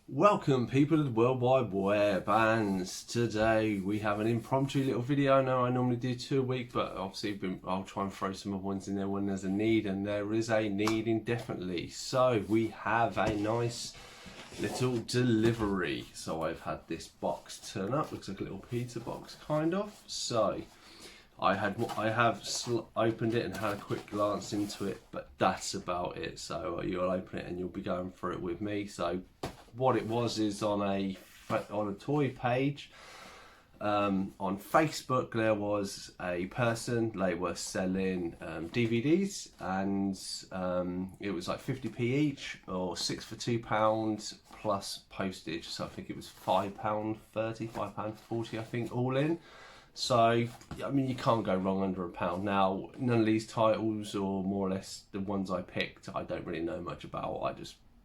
Welcome people to the World Wide Web, and today we have an impromptu little video. Now I normally do 2 a week, but obviously I'll try and throw some other ones in there when there's a need, and there is a need indefinitely. So we have a nice little delivery. So I've had this box turn up, looks like a little pizza box kind of. So I have opened it and had a quick glance into it, but that's about it. So you'll open it and you'll be going through it with me. So what it was is on a toy page on Facebook, there was a person, they were selling DVDs, and it was like 50p each, or 6 for £2 plus postage. So I think it was £5.30, £5.40 I think, all in. So I mean, you can't go wrong under £1. Now none of these titles, or more or less the ones I picked, I don't really know much about.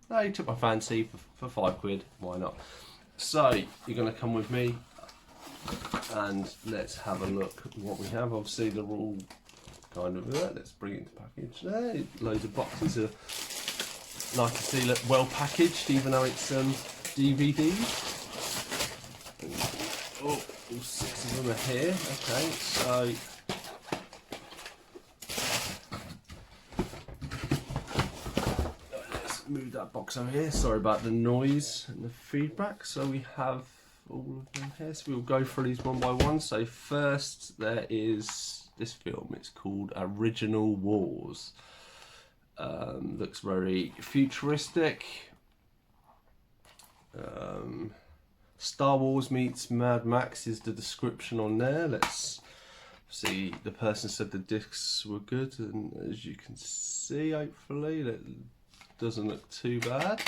They took my fancy for £5, why not? So you're going to come with me and let's have a look at what we have. Obviously they're all kind of there. Let's bring it into package there. Loads of boxes are nice to see, look well packaged, even though it's DVDs. Oh, all 6 of them are here. Okay, so move that box over here. Sorry about the noise and the feedback. So we have all of them here, so we'll go through these one by one. So first there is this film. It's called Original Wars. Looks very futuristic. Star Wars meets Mad Max is the description on there. Let's see. The person said the discs were good, and as you can see, hopefully that doesn't look too bad.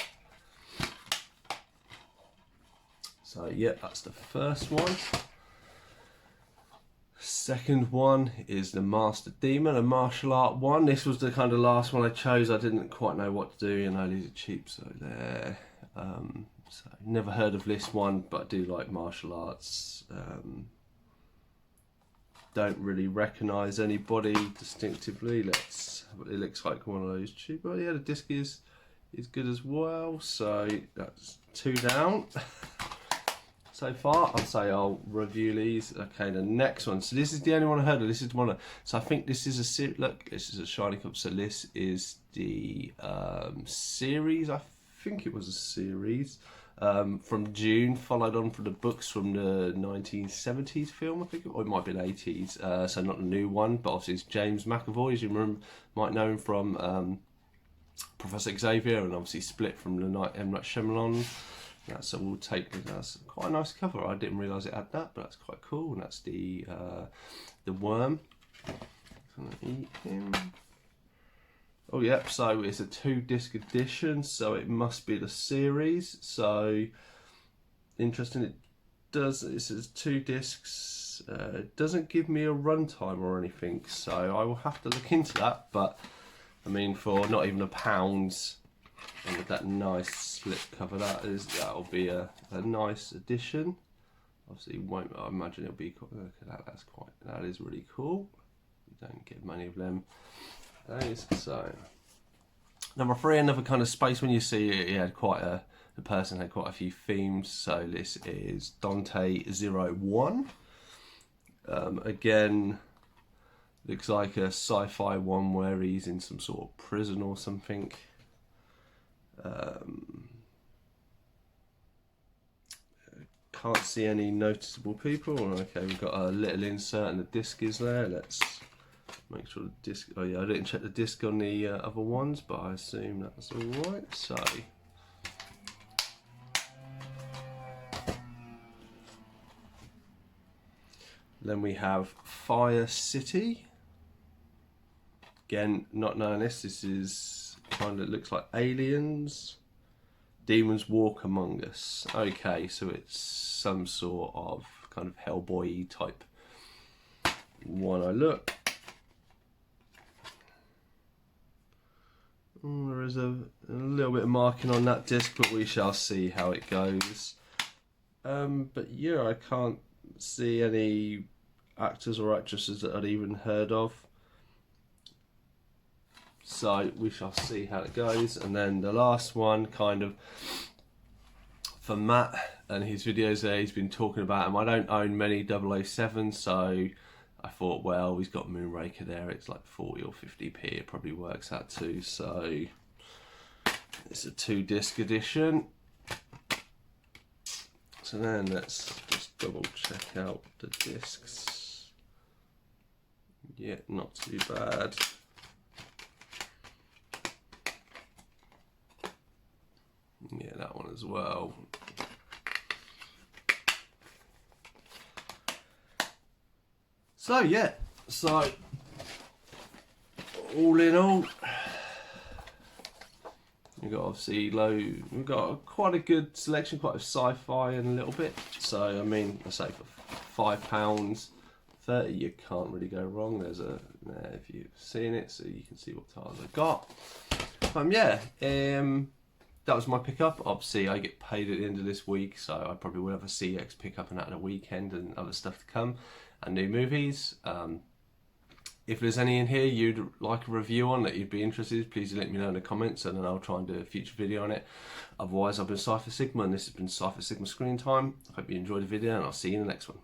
So yeah, that's the first one. Second one is the Master Demon, a martial art one. This was the kind of last one I chose. I didn't quite know what to do, you know, these are cheap, so there. So never heard of this one, but I do like martial arts. Don't really recognise anybody distinctively. It looks like one of those cheap. But yeah, the disc is good as well. So that's 2 down so far. I'll say I'll review these. Okay, the next one. So this is the only one I heard of. This is one. So I think this is a look. This is a shiny cup. So this is the series. I think it was a series. From June, followed on from the books from the 1970s film, I think, or it might be the 80s, so not a new one, but obviously it's James McAvoy, as you might know him from Professor Xavier, and obviously Split from the M. Night Shyamalan. So we'll take, that's quite a nice cover. I didn't realise it had that, but that's quite cool, and that's the worm. I'm gonna eat him. Oh yeah, so it's a 2-disc edition, so it must be the series. So interesting. It says 2 discs. It doesn't give me a runtime or anything, so I will have to look into that. But I mean, for not even £1, and with that nice slip cover, that'll be a nice addition. Obviously, I imagine it'll be. Look at that. That is really cool. You don't get many of them. So number 3, another kind of space. When you see it, the person had quite a few themes. So this is Dante 01. Again, looks like a sci-fi one where he's in some sort of prison or something. Can't see any noticeable people. Okay, we've got a little insert and the disc is there. Let's make sure the disc. Oh yeah, I didn't check the disc on the other ones, but I assume that's all right. So then we have Fire City. Again, not knowing this. This is kind of looks like Aliens. Demons Walk Among Us. Okay, so it's some sort of kind of Hellboy type one. I look. There is a little bit of marking on that disc, but we shall see how it goes. But yeah, I can't see any actors or actresses that I'd even heard of. So we shall see how it goes. And then the last one, kind of for Matt and his videos there. He's been talking about them. I don't own many 007s, so I thought, well, he's got Moonraker there. It's like 40 or 50p. It probably works out too. So it's a 2-disc edition. So then let's just double check out the discs. Yeah, not too bad. Yeah, that one as well. So yeah, so all in all, we've got obviously we've got quite a good selection, quite a sci-fi and a little bit. So I mean, I say for £5.30, you can't really go wrong. There's if you've seen it, so you can see what tires I got. Yeah, that was my pickup. Obviously, I get paid at the end of this week, so I probably will have a CX pickup and at a weekend and other stuff to come, and new movies. If there's any in here you'd like a review on that you'd be interested, please let me know in the comments, and then I'll try and do a future video on it. Otherwise, I've been Cypher Sigma, and this has been Cypher Sigma Screen Time. I hope you enjoyed the video, and I'll see you in the next one.